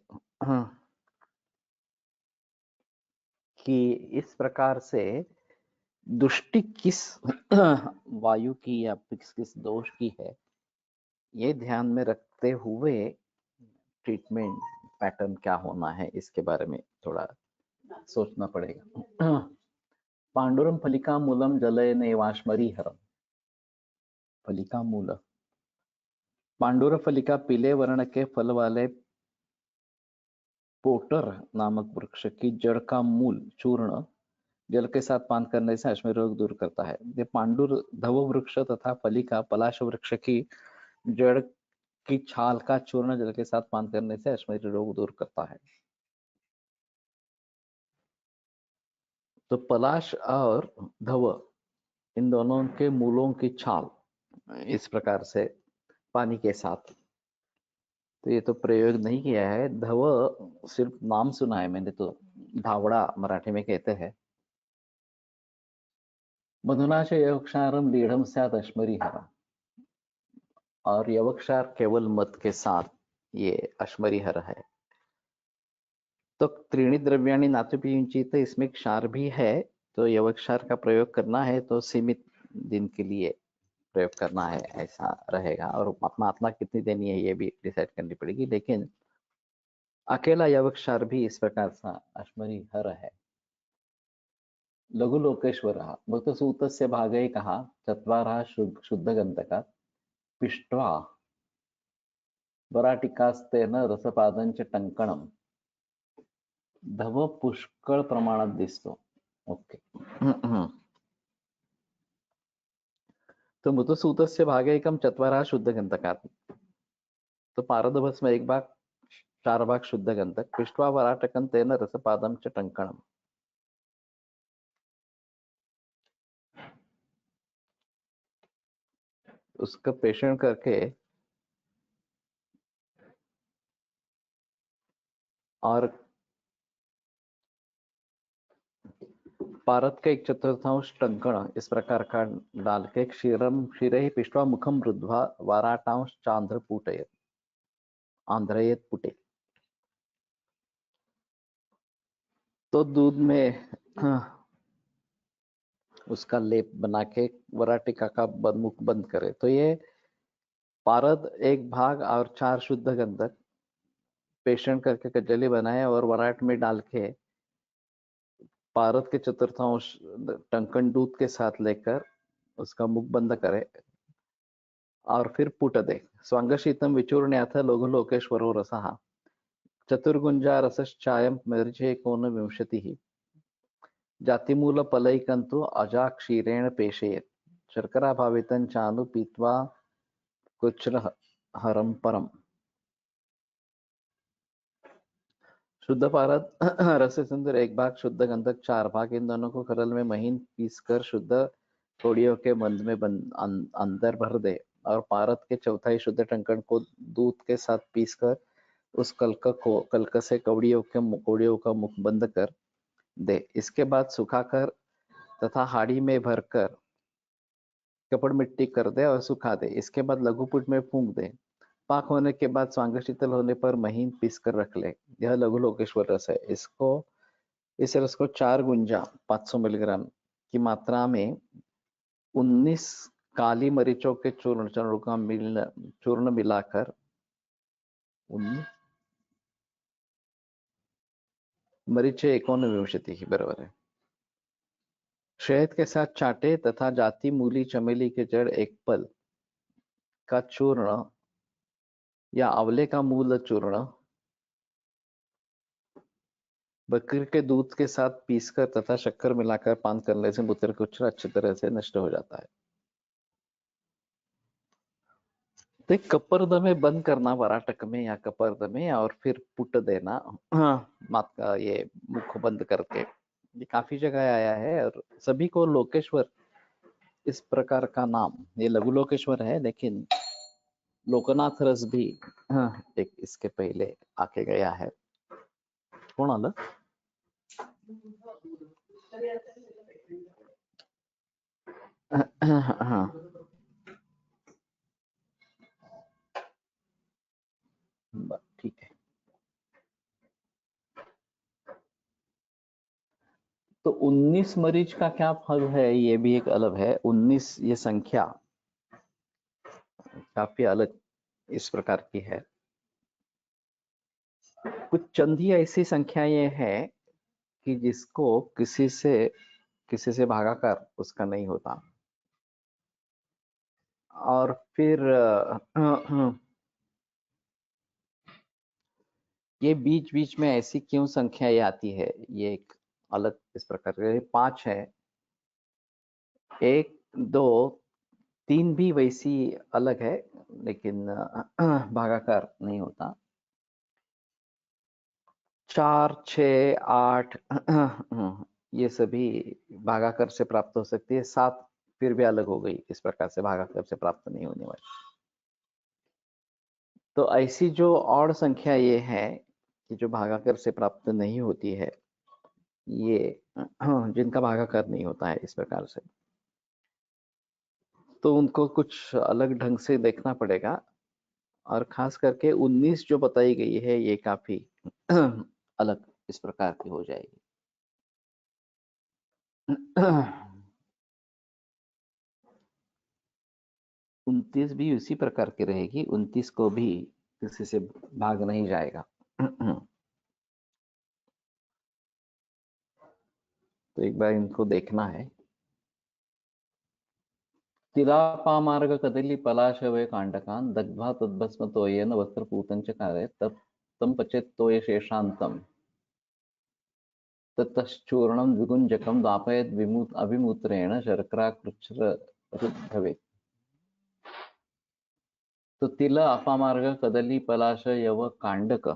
कि इस प्रकार से दुष्टि किस वायु की या किस किस दोष की है, ये ध्यान में रखते हुए ट्रीटमेंट पैटर्न क्या होना है इसके बारे में थोड़ा सोचना पड़ेगा। पांडुरम फलिका मूलम जलयनेवाश्मरी हरम। फलिका मूल, पांडुर फलिका पीले वर्ण के फल वाले पोटर नामक वृक्ष की जड़ का मूल चूर्ण जल के साथ पान करने से अश्मरी रोग दूर करता है। ये पांडुर धव वृक्ष तथा फलिका पलाश वृक्ष की जड़ की छाल का चूर्ण जल के साथ पान करने से अश्मरी रोग दूर करता है। तो पलाश और धव, इन दोनों के मूलों की छाल इस प्रकार से पानी के साथ, तो ये तो प्रयोग नहीं किया है। धव सिर्फ नाम सुना है मैंने, तो धावड़ा मराठी में कहते हैं। मधुनाश यवक्षारम लीढ़म स्यात् अश्मरी हरा, और यवक्षार केवल मद के साथ ये अश्मरी हर है। तो त्रीणी द्रव्याणि नातुपयुंची, तो इसमें क्षार भी है, तो यवक्षार का प्रयोग करना है तो सीमित दिन के लिए प्रयोग करना है, ऐसा रहेगा। और मात्रा कितनी देनी है ये भी डिसाइड करनी पड़ेगी, लेकिन अकेला यवक्षार भी इस प्रकार सा अश्मरी हर है। लघु लोकेश्वर भक्तसूतस्य भागे कहा चत्वारः शुद्धगंधका पिष्ट्वा वराटिकास्तेन रसपादंच टंकणम। धव पुष्कळ प्रमाणात दिसतो। ओके। तो मृतसूतस्य भागैकम चत्वारः शुद्धगंधकात्, तो पारदभस्म एक भाग, 4 भाग शुद्ध गंधक, पिष्ट्वा वराटकं तेन रसपादम च टंकणम। उसका पेशेंट करके और पारद का 1/4 टंकण इस प्रकार का डाल के क्षीर ही पिष्ट्वा मुखम रुद्ध्वा वाराटांश चांद्र पूटयत, आंध्रयत पुटे। तो दूध में उसका लेप बना के वराटिका का मुख बंद करे। तो ये पारद 1 भाग और 4 शुद्ध गंधक पेशेंट करके कजली बनाए और वराट में डाल के पारद के 1/4 टंकन दूध के साथ लेकर उसका मुख बंद करे और फिर पुट दे। स्वांगशीतम विचूर्ण्याथ लघु लोकेश्वरो रसः चतुर्गुंजा रसश्चायम मरीचे 19 जातिमूल पलैकंतु अजा क्षीरेण पेशयेत् शर्करा भावितं चानु पीत्वा कुच्र हरम परम। शुद्ध पारद रस से सुंदर 1 भाग, शुद्ध गंधक 4 भाग, इन दोनों को खरल में महीन पीसकर शुद्ध कौड़ियों के मंद में अंदर भर दे और पारद के 1/4 शुद्ध टंकण को दूध के साथ पीसकर उस कल्क से कौड़ियों का मुख बंद कर दे। इसके बाद सुखाकर तथा हाड़ी में भरकर कपड़ मिट्टी कर दे और सुखा दे। इसके बाद लघुपुट में फूंक दे। पाक होने के बाद स्वांग शीतल होने पर महीन पीस कर रख ले। यह लघु लोकेश्वर रस है। इस रस को 4 गुंजा 500 मिलीग्राम की मात्रा में 19 काली मरीचों के चूर्ण मिलाकर 19 मरीचे 19 बराबर है, शहद के साथ चाटे तथा जाति मूली चमेली के जड़ 1 पल का चूर्ण या आंवले का मूल चूर्ण बकरी के दूध के साथ पीसकर तथा शक्कर मिलाकर पान करने से मूत्रकुच्र अच्छी तरह से नष्ट हो जाता है। तो कपर्द में बंद करना, वराटक में या कपर्द में, और फिर पुट देना मात का ये मुख बंद करके। ये काफी जगह आया है और सभी को लोकेश्वर इस प्रकार का नाम, ये लघु लोकेश्वर है, लेकिन लोकनाथ रस भी एक इसके पहले आके गया है। कौन आलं? हाँ, ठीक है। तो 19 मरीज का क्या फल है, ये भी एक अलग है। 19 ये संख्या काफी अलग इस प्रकार की है। कुछ चंद ही ऐसी संख्याएं हैं कि जिसको किसी से भागाकार उसका नहीं होता। और फिर ये बीच बीच में ऐसी क्यों संख्याएं आती है, ये एक अलग इस प्रकार के 5 है। 1 2 3 भी वैसी अलग है, लेकिन भागाकार नहीं होता। 4 6 8 ये सभी भागाकार से प्राप्त हो सकती है। 7 फिर भी अलग हो गई, इस प्रकार से भागाकार से प्राप्त नहीं होने वाली। तो ऐसी जो और संख्या ये है कि जो भागाकार से प्राप्त नहीं होती है, ये जिनका भागाकार नहीं होता है इस प्रकार से, तो उनको कुछ अलग ढंग से देखना पड़ेगा। और खास करके 19 जो बताई गई है ये काफी अलग इस प्रकार की हो जाएगी। 29 भी उसी प्रकार की रहेगी। 29 को भी किसी से भाग नहीं जाएगा। तो एक बार इनको देखना है। तिलापामार्ग कदली पलाशवे कांडकान दग्ध्वा तद्भस्म तोयेन वस्त्रपूतंच कारे तम पचेत तोय शेषांतम ततश्चूर्णं द्विगुंजकं दापयेत् अभिमूत्रेण शर्करा कृच्छ्ररुद्भवेत्। तो तिल, अपामार्ग, कदली, पलाश, यव, कांडक,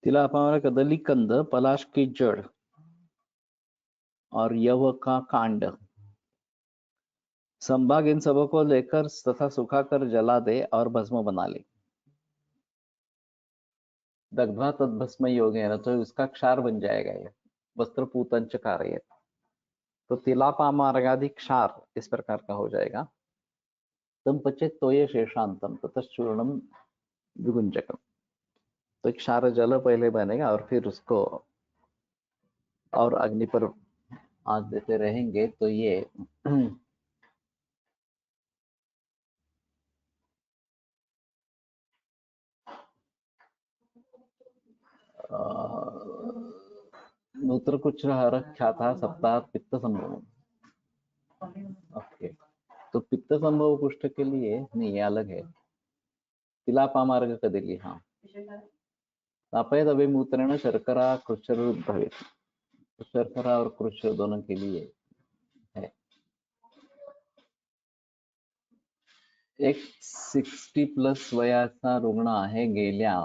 तिला, अपामार्ग, कदली कंद, पलाश की जड़ और यव का कांड, संभाग इन सबों को लेकर तथा सुखाकर जला दे और भस्म बना ले। दग्ध्वा तद्भस्म योगेन, तो उसका क्षार बन जाएगा ये। वस्त्र पूतंच कारयेत्, तो तिलापामार्गादि क्षार इस प्रकार का हो जाएगा। तम पचेत तोय शेषांतम ततश्चूर्णम द्विगुंजकम, तो क्षार जल पहले बनेगा और फिर उसको और अग्नि पर आंच देते रहेंगे तो ये मूत्रकुच्छ्र ख्याता सप्ताह पित्त संभव। ओके, तो पित्त संभव कुष्ठ के लिए नहीं, ये अलग है। तिलापामार्ग कदली, हाँ। तापयद अभिमूत्रेण शर्करा कृच्छ्ररुद्भवेत्, शर्करा और कृच्छ दोनों के लिए है। एक 60+ वयाचा रुग्ण आहे, गेल्या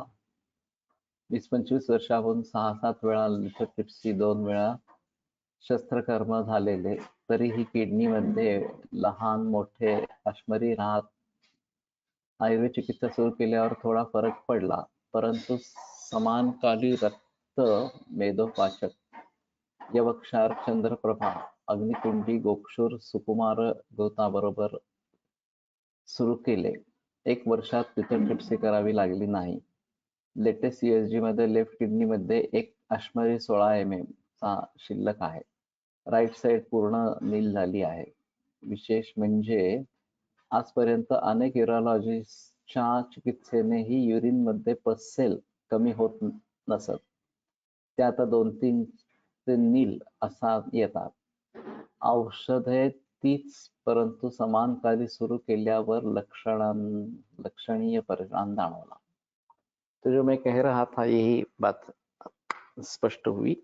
20-25 वर्षाहून 6-7 वेळा लिथोट्रिप्सी, 2 वेळा शस्त्रकर्म झालेले, तरीही किडनीमध्ये लहान मोठे अश्मरी राहत. आयुर्वेद चिकित्सा सुरू केल्यावर थोडा फरक पडला, परंतु समानकाली रक्त मेदोपाचक, यवक्षार, चंद्रप्रभा, अग्निकुंडी, गोक्षूर, सुकुमार गवताबरोबर सुरू केले. 1 वर्षात लिथोट्रिप्सी करावी लागली नाही. लेटेस्ट यूएसजी मध्ये लेफ्ट किडनी मध्ये एक अश्मरी 16 mm चा शिल्लक आहे. राईट साइड पूर्ण नील झाली आहे. विशेष म्हणजे आजपर्यंत अनेक युरोलॉजिस्टच्या चिकित्सेनेही युरिन मध्ये पस सेल कमी होत नसत, ते आता 2-3 ते नील असा येतात. औषधे तीच, परंतु समानकाली सुरू केल्यावर लक्षणीय परिणाम जाणवला। तो जो मैं कह रहा था यही बात स्पष्ट हुई।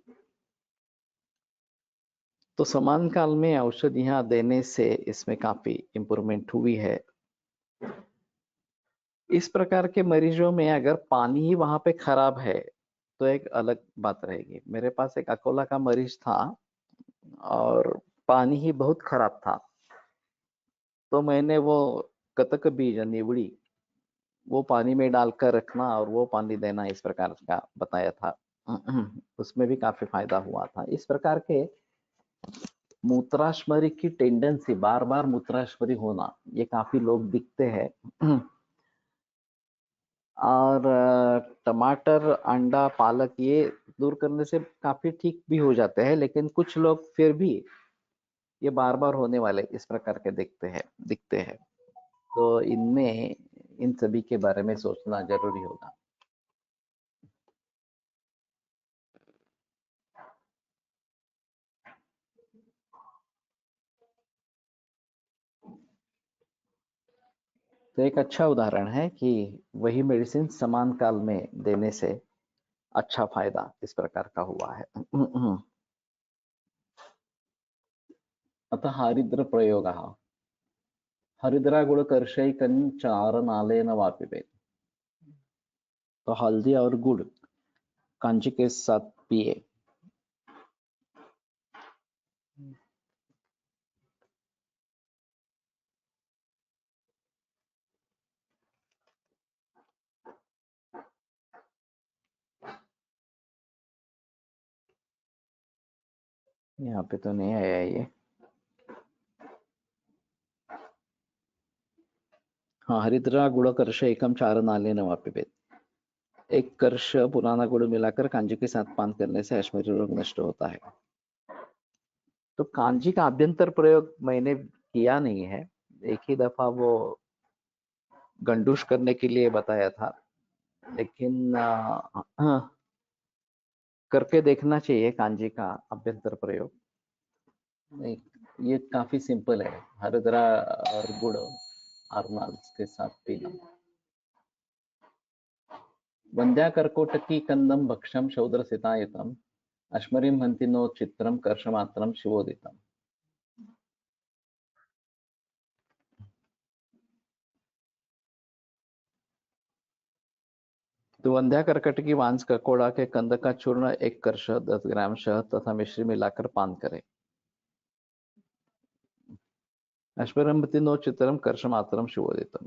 तो समान काल में औषधियां देने से इसमें काफी इम्प्रूवमेंट हुई है। इस प्रकार के मरीजों में अगर पानी ही वहां पे खराब है तो एक अलग बात रहेगी। मेरे पास एक अकोला का मरीज था और पानी ही बहुत खराब था, तो मैंने वो कतक बीज निवड़ी वो पानी में डालकर रखना और वो पानी देना, इस प्रकार का बताया था। उसमें भी काफी फायदा हुआ था। इस प्रकार के मूत्राशमरी की टेंडेंसी, बार बार मूत्राशमरी होना, ये काफी लोग दिखते हैं। और टमाटर, अंडा, पालक ये दूर करने से काफी ठीक भी हो जाते हैं, लेकिन कुछ लोग फिर भी ये बार बार होने वाले इस प्रकार के दिखते हैं। तो इनमें इन सभी के बारे में सोचना जरूरी होगा। तो एक अच्छा उदाहरण है कि वही मेडिसिन समान काल में देने से अच्छा फायदा इस प्रकार का हुआ है। अतः हरिद्र प्रयोग, हरिद्रा गुड़ कर्षैकं चारनालेन वा पिबेत। तो हल्दी और गुड़ कांजी के साथ पिए। यहाँ पे तो नहीं आया ये। हाँ, हरिद्रा गुड़ कर्ष एकम चारनालेन वा पिबेत। एक कर्ष पुराना गुड़ मिलाकर कांजी के साथ पान करने से अश्मरी रोग नष्ट होता है। तो कांजी का अभ्यंतर प्रयोग मैंने किया नहीं है, एक ही दफा वो गंडूश करने के लिए बताया था, लेकिन करके देखना चाहिए कांजी का अभ्यंतर प्रयोग। ये काफी सिंपल है, हरिद्रा और गुड़ आरनाल्स के साथ पीना। वंद्या कर्कोटकी कंदम भक्षम शौद्रसितायतम अश्मरीम हंति नो चित्रम कर्षमात्रम शिवोदितम। तो वंध्या कर्कटकी वांस ककोड़ा के कंद का चूर्ण 1 कर्ष 10 ग्राम शहद तथा मिश्री मिलाकर पान करें। अश्मरम्भति नो चित्रम कर्षमात्रम शिवोदितम।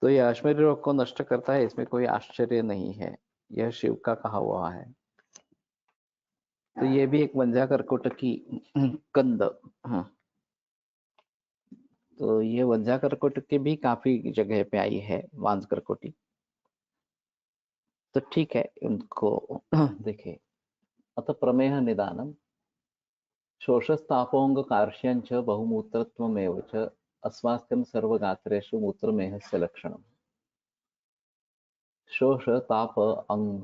तो यह अश्मरी रोग को नष्ट करता है, इसमें कोई आश्चर्य नहीं है, यह शिव का कहा हुआ है। तो ये भी एक वंध्या कर्कोटकी कंद। तो ये वंध्या कर्कोटकी भी काफी जगह पे आई है, वांस कर्कोटी। तो ठीक है, उनको देखे। अतः प्रमेह निदानम शोषस्तापोंग कार्श्यं च बहुमूत्रत्वमेव च अस्वास्थ्यं सर्वगात्रेषु मूत्रमेहस्य लक्षणम्। शोष, ताप, अंग,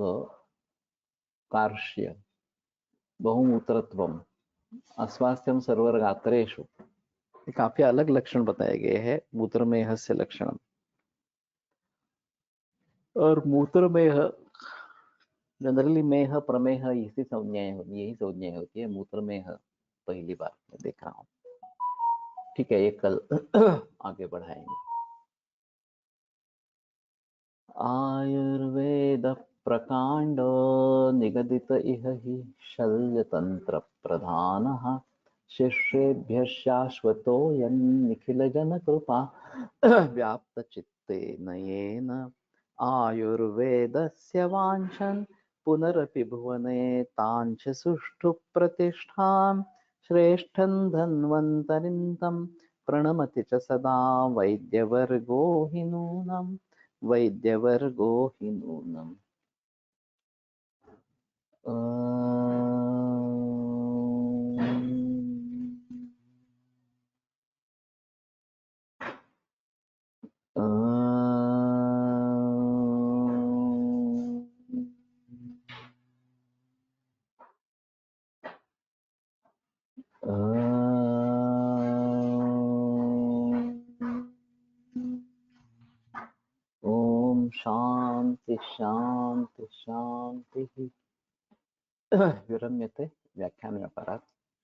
कार्श्य, बहुमूत्रत्वम, अस्वास्थ्यम सर्वगात्रेषु, काफी अलग लक्षण बताए गए हैं मूत्रमेहस्य लक्षणम। और मूत्रमेह जनरली मेह प्रमेह यही संज्ञाएं होती है। मूत्रमेह पहली बार मैं देख रहा हूँ। ठीक है, ये कल आगे बढ़ाएंगे। आयुर्वेद प्रकांड निगदित इह हि शल्यतंत्र प्रधानः शिष्येभ्यः शाश्वतोऽयं निखिल जन कृपा व्याप्त चित्तेन येन आयुर्वेदस्य वाञ्छन् पुनरपि भुवने ताञ्च सुष्ठु प्रतिष्ठां श्रेष्ठं धन्वन्तरिं तं प्रणमति च सदा वैद्यवर्गो हि नूनम्। वैद्यवर्गो हि नूनम्। ओम शांति शांति शांति। विरम्यते व्याख्यान व्यापारात्।